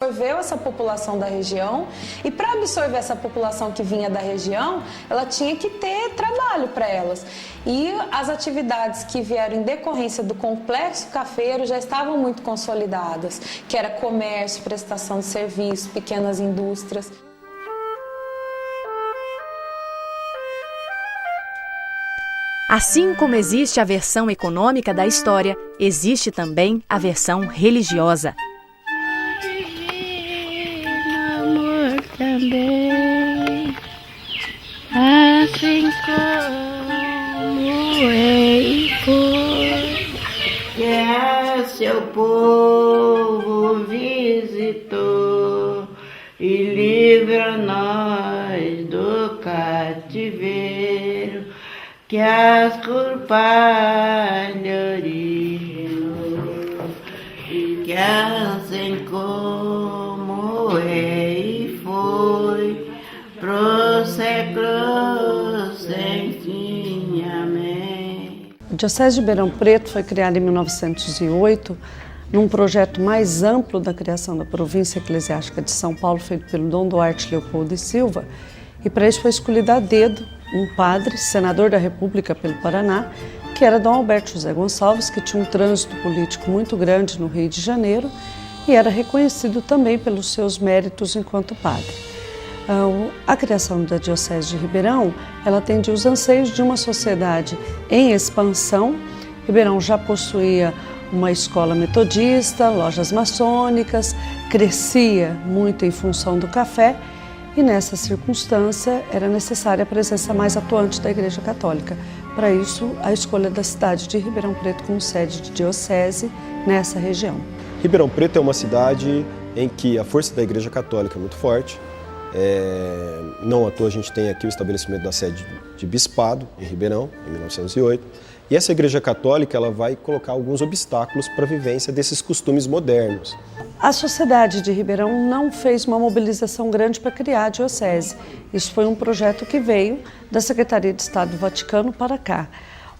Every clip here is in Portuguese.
Absorveu essa população da região e para absorver essa população que vinha da região, ela tinha que ter trabalho para elas. E as atividades que vieram em decorrência do complexo cafeiro já estavam muito consolidadas, que era comércio, prestação de serviço, pequenas indústrias. Assim como existe a versão econômica da história, existe também a versão religiosa. Também, assim como ei foi, que a seu povo visitou e livra nós do cativeiro, que as culpas lhe originou, e que assim como ei foi, pro século sem fim, amém. A Diocese de Ribeirão Preto foi criada em 1908, num projeto mais amplo da criação da província eclesiástica de São Paulo, feito pelo Dom Duarte Leopoldo e Silva, e para isso foi escolhido a dedo um padre, senador da República pelo Paraná, que era Dom Alberto José Gonçalves, que tinha um trânsito político muito grande no Rio de Janeiro e era reconhecido também pelos seus méritos enquanto padre. A criação da Diocese de Ribeirão, ela atende os anseios de uma sociedade em expansão. Ribeirão já possuía uma escola metodista, lojas maçônicas, crescia muito em função do café e nessa circunstância era necessária a presença mais atuante da Igreja Católica. Para isso, a escolha da cidade de Ribeirão Preto como sede de diocese nessa região. Ribeirão Preto é uma cidade em que a força da Igreja Católica é muito forte. Não à toa a gente tem aqui o estabelecimento da sede de bispado em Ribeirão, em 1908. E essa Igreja Católica ela vai colocar alguns obstáculos para a vivência desses costumes modernos. A sociedade de Ribeirão não fez uma mobilização grande para criar a diocese. Isso foi um projeto que veio da Secretaria de Estado do Vaticano para cá.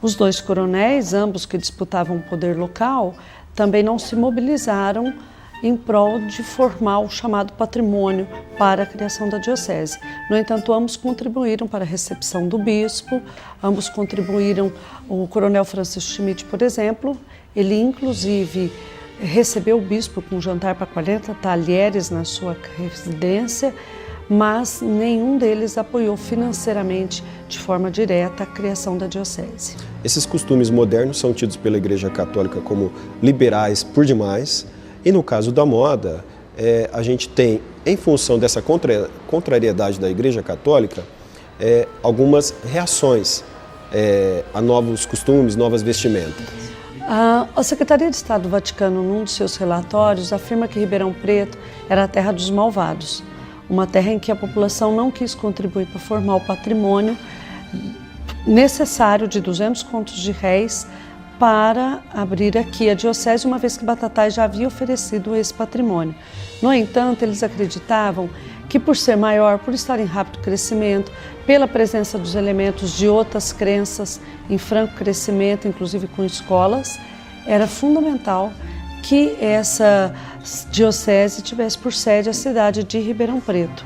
Os dois coronéis, ambos que disputavam o poder local, também não se mobilizaram em prol de formar o chamado patrimônio para a criação da diocese. No entanto, ambos contribuíram para a recepção do bispo, ambos contribuíram, o coronel Francisco Schmidt, por exemplo, ele inclusive recebeu o bispo com um jantar para 40 talheres na sua residência, mas nenhum deles apoiou financeiramente, de forma direta, a criação da diocese. Esses costumes modernos são tidos pela Igreja Católica como liberais por demais, e no caso da moda, a gente tem, em função dessa contrariedade da Igreja Católica, algumas reações a novos costumes, novas vestimentas. A Secretaria de Estado do Vaticano, num de seus relatórios, afirma que Ribeirão Preto era a terra dos malvados, uma terra em que a população não quis contribuir para formar o patrimônio necessário de 200 contos de réis para abrir aqui a diocese, uma vez que Batatais já havia oferecido esse patrimônio. No entanto, eles acreditavam que por ser maior, por estar em rápido crescimento, pela presença dos elementos de outras crenças em franco crescimento, inclusive com escolas, era fundamental que essa diocese tivesse por sede a cidade de Ribeirão Preto.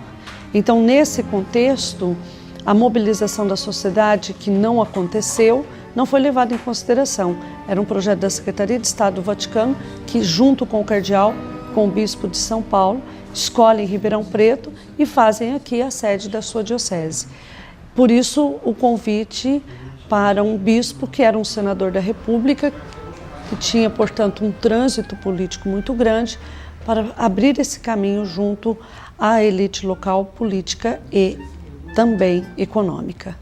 Então, nesse contexto, a mobilização da sociedade, que não aconteceu, não foi levada em consideração. Era um projeto da Secretaria de Estado do Vaticano que, junto com o cardeal, com o bispo de São Paulo, escolhem Ribeirão Preto e fazem aqui a sede da sua diocese. Por isso, o convite para um bispo que era um senador da República, que tinha, portanto, um trânsito político muito grande, para abrir esse caminho junto à elite local política e também econômica.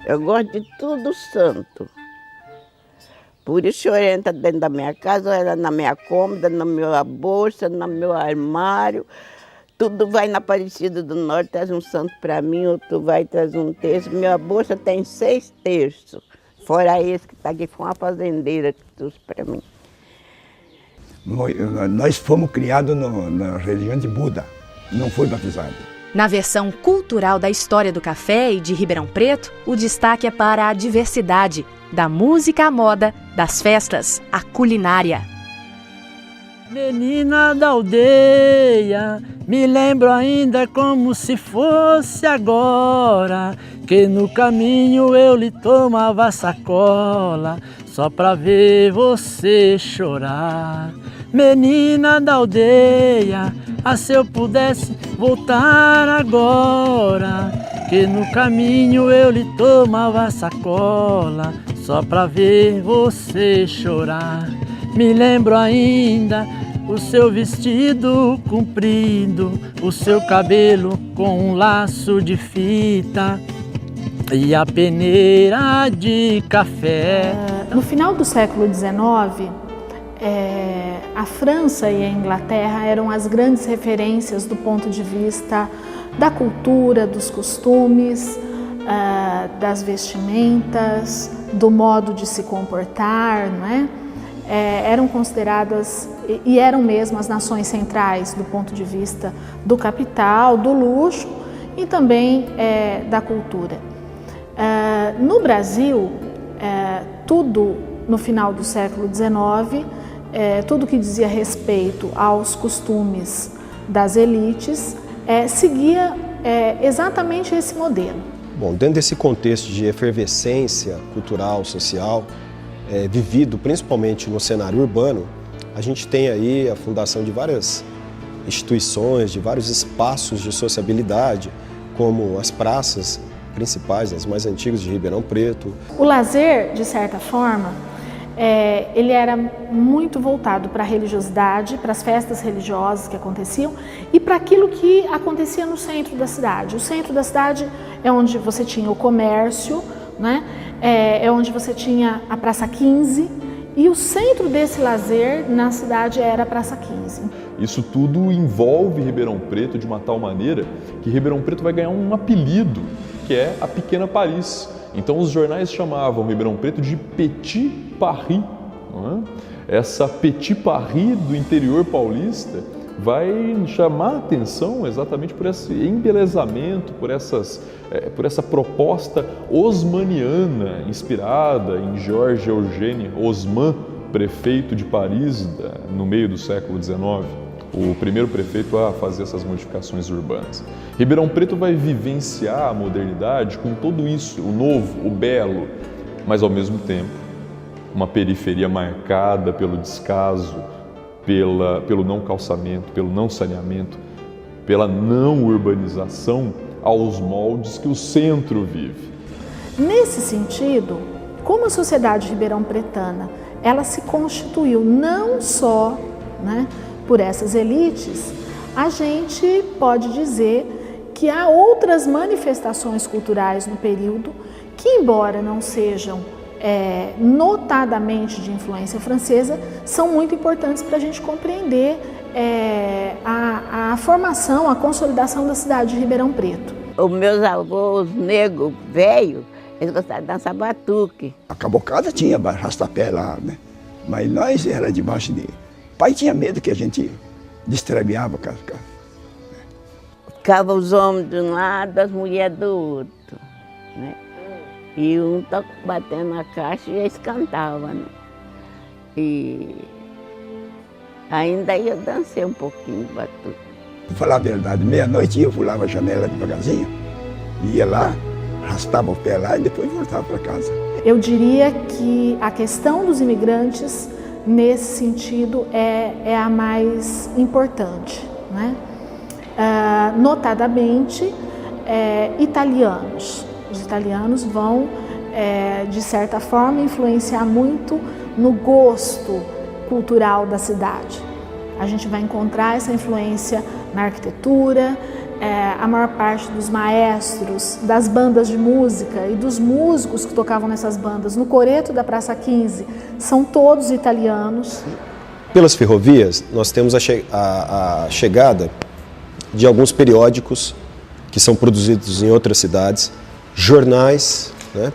Eu gosto de tudo santo. Por isso eu entro dentro da minha casa, era na minha cômoda, na minha bolsa, no meu armário. Tudo vai na Aparecida do Norte, traz um santo para mim, outro vai traz um terço. Minha bolsa tem 6 terços, fora esse que está aqui, foi uma fazendeira que trouxe para mim. Nós fomos criados na religião de Buda, não foi batizado. Na versão cultural da história do café e de Ribeirão Preto, o destaque é para a diversidade, da música à moda, das festas à culinária. Menina da aldeia, me lembro ainda como se fosse agora, que no caminho eu lhe tomava sacola, só pra ver você chorar. Menina da aldeia, se eu pudesse voltar agora, que no caminho eu lhe tomava sacola, só pra ver você chorar. Me lembro ainda o seu vestido comprido, o seu cabelo com um laço de fita e a peneira de café. No final do século XIX, a França e a Inglaterra eram as grandes referências do ponto de vista da cultura, dos costumes, das vestimentas, do modo de se comportar, não é? Eram consideradas e eram mesmo as nações centrais do ponto de vista do capital, do luxo e também da cultura. No Brasil, tudo no final do século XIX, tudo que dizia respeito aos costumes das elites, seguia exatamente esse modelo. Bom, dentro desse contexto de efervescência cultural, social, vivido principalmente no cenário urbano, a gente tem aí a fundação de várias instituições, de vários espaços de sociabilidade, como as praças principais, as mais antigas de Ribeirão Preto. O lazer, de certa forma, ele era muito voltado para a religiosidade, para as festas religiosas que aconteciam e para aquilo que acontecia no centro da cidade. O centro da cidade é onde você tinha o comércio, né? É onde você tinha a Praça 15 e o centro desse lazer na cidade era a Praça 15. Isso tudo envolve Ribeirão Preto de uma tal maneira que Ribeirão Preto vai ganhar um apelido, que é a Pequena Paris. Então os jornais chamavam Ribeirão Preto de Petit Paris. Não é? Essa Petit Paris do interior paulista vai chamar a atenção exatamente por esse embelezamento, por essa proposta osmaniana, inspirada em Georges Eugène Haussmann, prefeito de Paris no meio do século XIX, o primeiro prefeito a fazer essas modificações urbanas. Ribeirão Preto vai vivenciar a modernidade com tudo isso, o novo, o belo, mas ao mesmo tempo uma periferia marcada pelo descaso, pelo não calçamento, pelo não saneamento, pela não urbanização aos moldes que o centro vive. Nesse sentido, como a sociedade ribeirão-pretana, ela se constituiu não só, né, por essas elites, a gente pode dizer que há outras manifestações culturais no período que, embora não sejam notadamente de influência francesa, são muito importantes para a gente compreender a formação, a consolidação da cidade de Ribeirão Preto. Os meus avós negros, velhos, eles gostavam de dançar batuque. A cabocada tinha arrastapé lá, né? Mas nós era debaixo de... O pai tinha medo que a gente destremeava. Ficava os homens de um lado, as mulheres do outro, né? E um tá batendo na caixa e eles cantavam, né? E ainda eu dancei um pouquinho de batuque. Pra falar a verdade, meia-noite eu pulava a janela devagarzinho, ia lá, arrastava o pé lá e depois voltava para casa. Eu diria que a questão dos imigrantes, nesse sentido, é a mais importante, né? Notadamente, italianos. Os italianos vão, de certa forma, influenciar muito no gosto cultural da cidade. A gente vai encontrar essa influência na arquitetura, a maior parte dos maestros, das bandas de música e dos músicos que tocavam nessas bandas no coreto da Praça 15 são todos italianos. Pelas ferrovias, nós temos a chegada de alguns periódicos que são produzidos em outras cidades, jornais, né,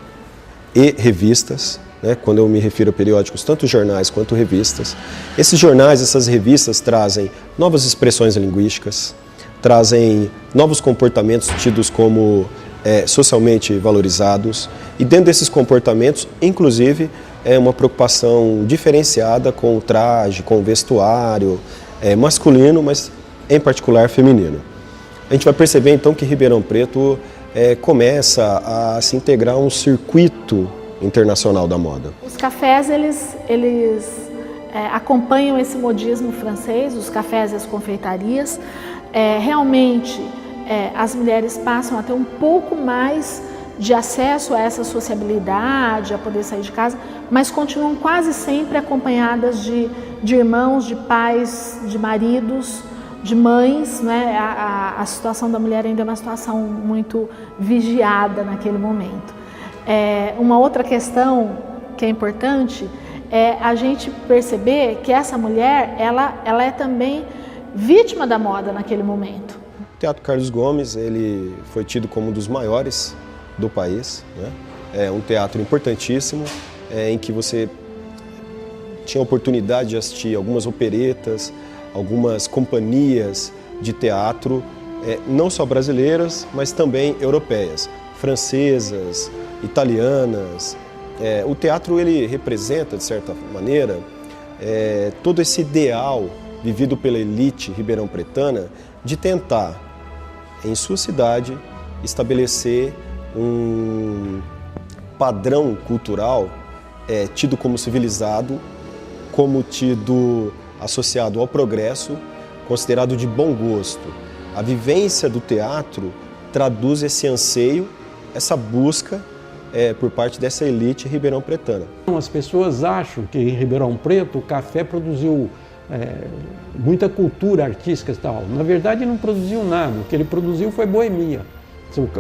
e revistas, né, quando eu me refiro a periódicos, tanto jornais quanto revistas. Esses jornais, essas revistas trazem novas expressões linguísticas, trazem novos comportamentos tidos como socialmente valorizados e dentro desses comportamentos, inclusive, uma preocupação diferenciada com o traje, com o vestuário masculino, mas em particular feminino. A gente vai perceber então que Ribeirão Preto começa a se integrar a um circuito internacional da moda. Os cafés, eles acompanham esse modismo francês, os cafés e as confeitarias. Realmente, as mulheres passam a ter um pouco mais de acesso a essa sociabilidade, a poder sair de casa, mas continuam quase sempre acompanhadas de irmãos, de pais, de maridos, de mães, né? A situação da mulher ainda é uma situação muito vigiada naquele momento. Uma outra questão que é importante é a gente perceber que essa mulher, ela é também vítima da moda naquele momento. O Teatro Carlos Gomes, ele foi tido como um dos maiores do país, né? É um teatro importantíssimo, em que você tinha a oportunidade de assistir algumas operetas, algumas companhias de teatro, não só brasileiras, mas também europeias, francesas, italianas. O teatro, ele representa, de certa maneira, todo esse ideal vivido pela elite ribeirão-pretana de tentar, em sua cidade, estabelecer um padrão cultural tido como civilizado, como tido associado ao progresso, considerado de bom gosto. A vivência do teatro traduz esse anseio, essa busca por parte dessa elite ribeirão-pretana. As pessoas acham que em Ribeirão Preto o café produziu muita cultura artística e tal. Na verdade, não produziu nada. O que ele produziu foi boemia.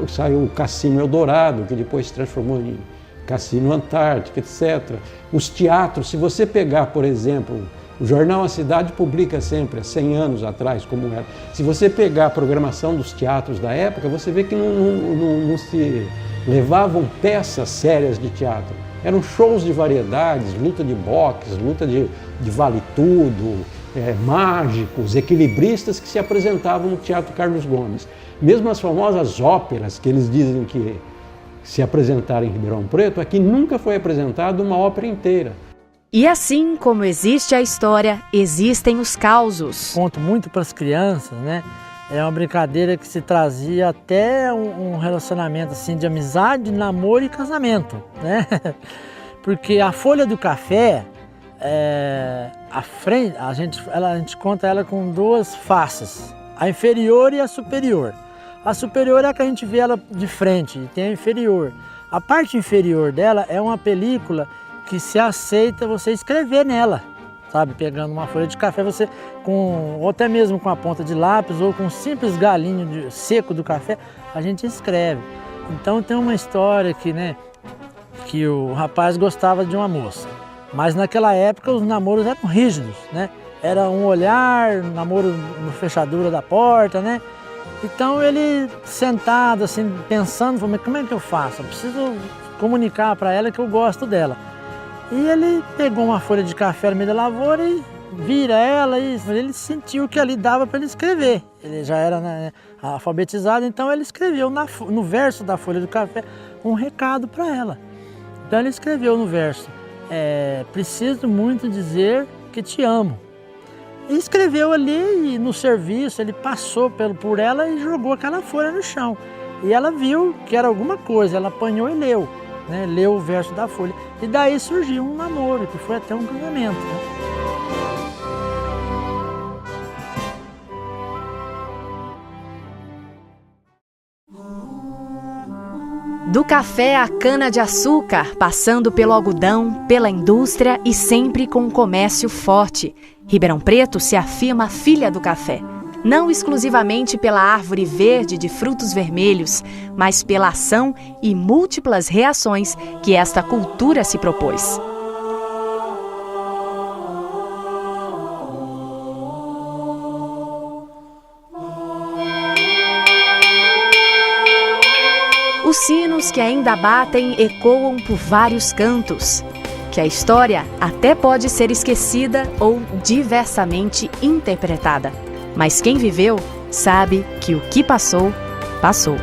Saiu o Cassino Eldorado, que depois se transformou em Cassino Antártica, etc. Os teatros, se você pegar, por exemplo, o jornal A Cidade publica sempre, há 100 anos atrás, como era. Se você pegar a programação dos teatros da época, você vê que não se levavam peças sérias de teatro. Eram shows de variedades, luta de boxe, luta de vale-tudo, mágicos, equilibristas que se apresentavam no Teatro Carlos Gomes. Mesmo as famosas óperas que eles dizem que se apresentaram em Ribeirão Preto, aqui nunca foi apresentada uma ópera inteira. E assim como existe a história, existem os causos. Conto muito para as crianças, né? É uma brincadeira que se trazia até um relacionamento assim, de amizade, namoro e casamento, né? Porque a folha do café, a gente conta ela com duas faces, a inferior e a superior. A superior é a que a gente vê ela de frente, e tem a inferior. A parte inferior dela é uma película que se aceita você escrever nela, sabe? Pegando uma folha de café, você ou até mesmo com a ponta de lápis ou com um simples galinho seco do café, a gente escreve. Então tem uma história que, né, que o rapaz gostava de uma moça, mas naquela época os namoros eram rígidos, né? Era um olhar, namoro na fechadura da porta, né? Então ele sentado assim, pensando, falou, mas como é que eu faço? Eu preciso comunicar para ela que eu gosto dela. E ele pegou uma folha de café no meio da lavoura e vira ela, e ele sentiu que ali dava para ele escrever. Ele já era, né, alfabetizado, então ele escreveu no verso da folha do café um recado para ela. Então ele escreveu no verso, preciso muito dizer que te amo. E escreveu ali, e no serviço ele passou por ela e jogou aquela folha no chão. E ela viu que era alguma coisa, ela apanhou e leu, né? Leu o verso da folha. E daí surgiu um namoro, que foi até um casamento, né? Do café à cana-de-açúcar, passando pelo algodão, pela indústria e sempre com um comércio forte, Ribeirão Preto se afirma filha do café. Não exclusivamente pela árvore verde de frutos vermelhos, mas pela ação e múltiplas reações que esta cultura se propôs. Os sinos que ainda batem ecoam por vários cantos, que a história até pode ser esquecida ou diversamente interpretada. Mas quem viveu sabe que o que passou, passou.